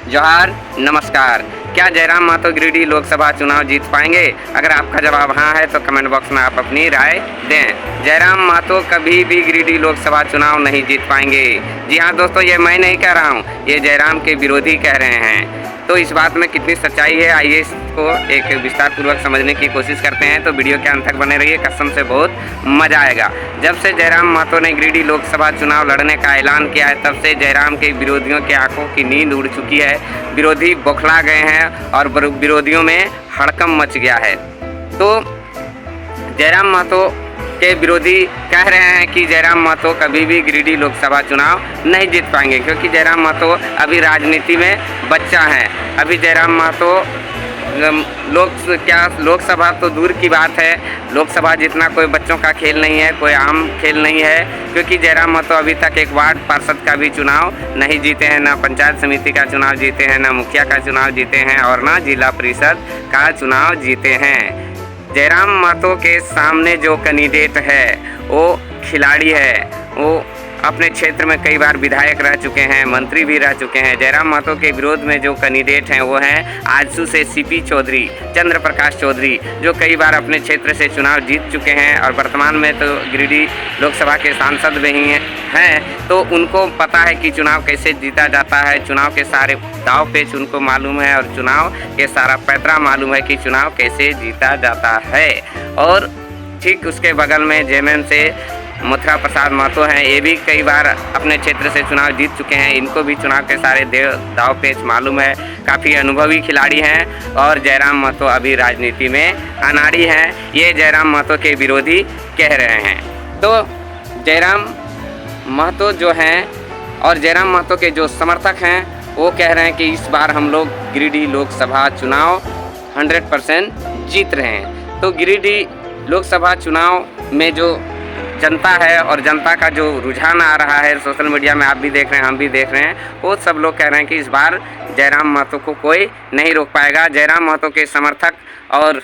जोहार, नमस्कार। क्या जयराम महतो गिरिडीह लोकसभा चुनाव जीत पाएंगे? अगर आपका जवाब हाँ है तो कमेंट बॉक्स में आप अपनी राय दें। जयराम महतो कभी भी गिरिडीह लोकसभा चुनाव नहीं जीत पाएंगे। जी हाँ दोस्तों, ये मैं नहीं कह रहा हूँ, ये जयराम के विरोधी कह रहे हैं। तो इस बात में कितनी सच्चाई है, आइए इसको एक विस्तार पूर्वक समझने की कोशिश करते हैं। तो वीडियो के अंत तक बने रहिए, कसम से बहुत मज़ा आएगा। जब से जयराम महतो ने गिरिडीह लोकसभा चुनाव लड़ने का ऐलान किया है, तब से जयराम के विरोधियों की आंखों की नींद उड़ चुकी है। विरोधी बौखला गए हैं और विरोधियों में हड़कंप मच गया है। तो जयराम महतो के विरोधी कह रहे हैं कि जयराम महतो कभी भी गिरिडीह लोकसभा चुनाव नहीं जीत पाएंगे, क्योंकि जयराम महतो अभी राजनीति में बच्चा हैं। अभी जयराम महतो लोकसभा तो दूर की बात है, लोकसभा जितना कोई बच्चों का खेल नहीं है, कोई आम खेल नहीं है, क्योंकि जयराम महतो अभी तक एक वार्ड पार्षद का भी चुनाव नहीं जीते हैं, ना पंचायत समिति का चुनाव जीते हैं, ना मुखिया का चुनाव जीते हैं और ना जिला परिषद का चुनाव जीते हैं। जयराम महतो के सामने जो कैंडिडेट है वो खिलाड़ी है, वो अपने क्षेत्र में कई बार विधायक रह चुके हैं, मंत्री भी रह चुके हैं। जयराम महतो के विरोध में जो कैंडिडेट हैं वो हैं आजसू से सीपी चौधरी, चंद्र प्रकाश चौधरी, जो कई बार अपने क्षेत्र से चुनाव जीत चुके हैं और वर्तमान में तो गिरिडीह लोकसभा के सांसद भी हैं। तो उनको पता है कि चुनाव कैसे जीता जाता है, चुनाव के सारे दाव पेच उनको मालूम है और चुनाव के सारा पैतरा मालूम है कि चुनाव कैसे जीता जाता है। और ठीक उसके बगल में जेएमएम से मथुरा प्रसाद महतो हैं, ये भी कई बार अपने क्षेत्र से चुनाव जीत चुके हैं, इनको भी चुनाव के सारे दाव पेच मालूम है, काफ़ी अनुभवी खिलाड़ी हैं। और जयराम महतो अभी राजनीति में अनाड़ी हैं, ये जयराम महतो के विरोधी कह रहे हैं। तो जयराम महतो जो हैं और जयराम महतो के जो समर्थक हैं वो कह रहे हैं कि इस बार हम लोग गिरिडीह लोकसभा चुनाव 100% जीत रहे हैं। तो गिरिडीह लोकसभा चुनाव में जो जनता है और जनता का जो रुझान आ रहा है सोशल मीडिया में, आप भी देख रहे हैं, हम भी देख रहे हैं, वो सब लोग कह रहे हैं कि इस बार जयराम महतो को कोई नहीं रोक पाएगा। जयराम महतो के समर्थक और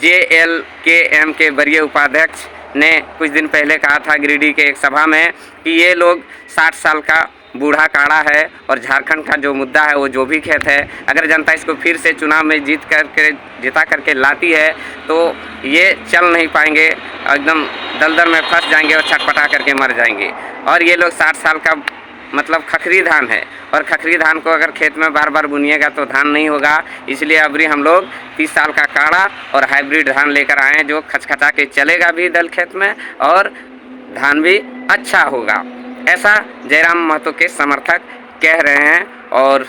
JLKM के वरीय उपाध्यक्ष ने कुछ दिन पहले कहा था गिरिडीह के एक सभा में कि ये लोग 60 साल का बूढ़ा काढ़ा है और झारखंड का जो मुद्दा है वो जो भी खेत है, अगर जनता इसको फिर से चुनाव में जिता करके लाती है तो ये चल नहीं पाएंगे, एकदम दलदल में फंस जाएंगे और छटपटा करके मर जाएंगे। और ये लोग 60 साल का मतलब खखरी धान है और खखरी धान को अगर खेत में बार बार बुनिएगा तो धान नहीं होगा, इसलिए अबरी हम लोग 30 साल का काढ़ा और हाइब्रिड धान लेकर आए हैं जो खचखचा के चलेगा भी दल खेत में और धान भी अच्छा होगा, ऐसा जयराम महतो के समर्थक कह रहे हैं। और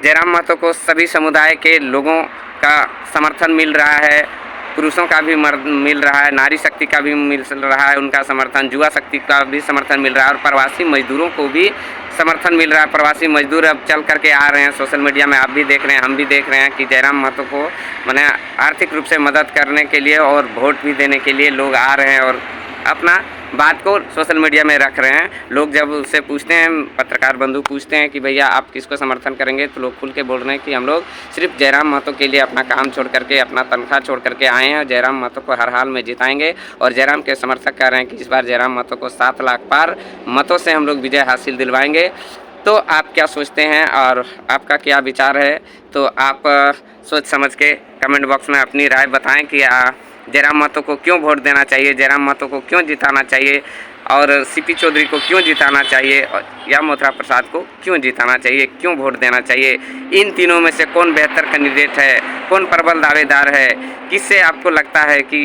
जयराम महतो को सभी समुदाय के लोगों का समर्थन मिल रहा है, पुरुषों का भी मिल रहा है, नारी शक्ति का भी मिल रहा है उनका समर्थन, युवा शक्ति का भी समर्थन मिल रहा है और प्रवासी मजदूरों को भी समर्थन मिल रहा है। प्रवासी मजदूर अब चल करके आ रहे हैं सोशल मीडिया में, आप भी देख रहे हैं, हम भी देख रहे हैं कि जयराम महतो को माने आर्थिक रूप से मदद करने के लिए और वोट भी देने के लिए लोग आ रहे हैं और अपना बात को सोशल मीडिया में रख रहे हैं। लोग जब उससे पूछते हैं, पत्रकार बंधु पूछते हैं कि भैया आप किसको समर्थन करेंगे, तो लोग खुल के बोल रहे हैं कि हम लोग सिर्फ जयराम महतो के लिए अपना काम छोड़ करके, अपना तनख्वाह छोड़ करके आए हैं और जयराम महतो को हर हाल में जिताएंगे। और जयराम के समर्थक कह रहे हैं कि इस बार जयराम महतो को 7 लाख पार मतों से हम लोग विजय हासिल दिलवाएंगे। तो आप क्या सोचते हैं और आपका क्या विचार है, तो आप सोच समझ के कमेंट बॉक्स में अपनी राय बताएं कि जयराम महतो को क्यों वोट देना चाहिए, जयराम महतो को क्यों जिताना चाहिए और सीपी चौधरी को क्यों जिताना चाहिए या मथुरा प्रसाद को क्यों जिताना चाहिए, क्यों वोट देना चाहिए। इन तीनों में से कौन बेहतर कैंडिडेट है, कौन प्रबल दावेदार है, किससे आपको लगता है कि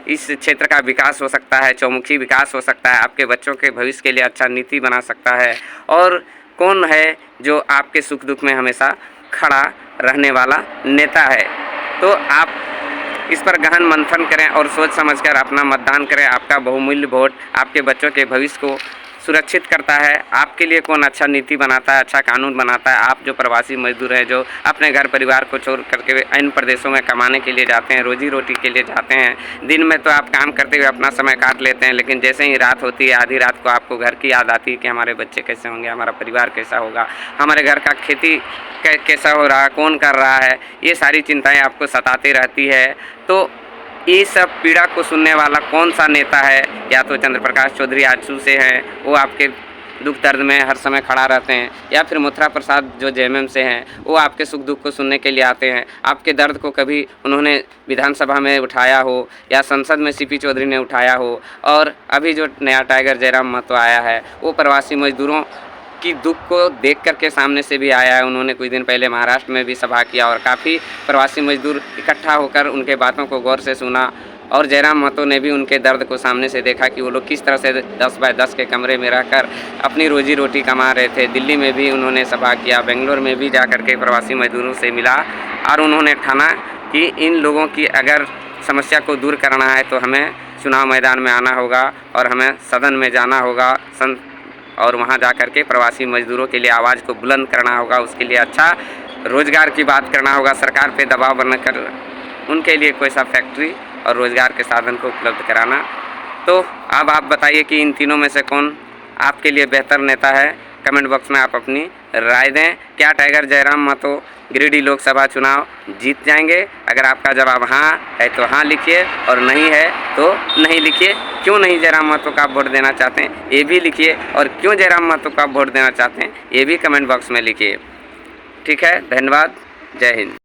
इस क्षेत्र का विकास हो सकता है, चौमुखी विकास हो सकता है, आपके बच्चों के भविष्य के लिए अच्छा नीति बना सकता है, और कौन है जो आपके सुख दुख में हमेशा खड़ा रहने वाला नेता है। तो आप इस पर गहन मंथन करें और सोच समझकर अपना मतदान करें। आपका बहुमूल्य वोट आपके बच्चों के भविष्य को सुरक्षित करता है। आपके लिए कौन अच्छा नीति बनाता है, अच्छा कानून बनाता है। आप जो प्रवासी मजदूर हैं, जो अपने घर परिवार को छोड़ करके अन्य प्रदेशों में कमाने के लिए जाते हैं, रोजी रोटी के लिए जाते हैं, दिन में तो आप काम करते हुए अपना समय काट लेते हैं, लेकिन जैसे ही रात होती है, आधी रात को आपको घर की याद आती है कि हमारे बच्चे कैसे होंगे, हमारा परिवार कैसा होगा, हमारे घर का खेती कैसा हो रहा है, कौन कर रहा है, ये सारी चिंताएं आपको सताती रहती है। तो ये सब पीड़ा को सुनने वाला कौन सा नेता है? या तो चंद्र प्रकाश चौधरी आजसू से हैं, वो आपके दुख दर्द में हर समय खड़ा रहते हैं, या फिर मथुरा प्रसाद जो जेएमएम से हैं वो आपके सुख दुख को सुनने के लिए आते हैं। आपके दर्द को कभी उन्होंने विधानसभा में उठाया हो या संसद में सीपी चौधरी ने उठाया हो। और अभी जो नया टाइगर जयराम महतो आया है वो प्रवासी मजदूरों की दुख को देख करके सामने से भी आया है। उन्होंने कुछ दिन पहले महाराष्ट्र में भी सभा किया और काफ़ी प्रवासी मजदूर इकट्ठा होकर उनके बातों को गौर से सुना। और जयराम महतो ने भी उनके दर्द को सामने से देखा कि वो लोग किस तरह से 10 बाय 10 के कमरे में रहकर अपनी रोजी रोटी कमा रहे थे। दिल्ली में भी उन्होंने सभा किया, बेंगलोर में भी जा कर के प्रवासी मजदूरों से मिला और उन्होंने ठाना कि इन लोगों की अगर समस्या को दूर करना है तो हमें चुनाव मैदान में आना होगा और हमें सदन में जाना होगा और वहाँ जा कर के प्रवासी मजदूरों के लिए आवाज़ को बुलंद करना होगा। उसके लिए अच्छा रोज़गार की बात करना होगा, सरकार पे दबाव बनाकर उनके लिए कोई सा फैक्ट्री और रोज़गार के साधन को उपलब्ध कराना। तो अब आप बताइए कि इन तीनों में से कौन आपके लिए बेहतर नेता है। कमेंट बॉक्स में आप अपनी राय दें। क्या टाइगर जयराम महतो गिरिडीह लोकसभा चुनाव जीत जाएंगे? अगर आपका जवाब हाँ है तो हाँ लिखिए और नहीं है तो नहीं लिखिए। क्यों नहीं जयराम महतो का आप वोट देना चाहते हैं ये भी लिखिए, और क्यों जयराम महतो का आप वोट देना चाहते हैं ये भी कमेंट बॉक्स में लिखिए। ठीक है, धन्यवाद, जय हिंद।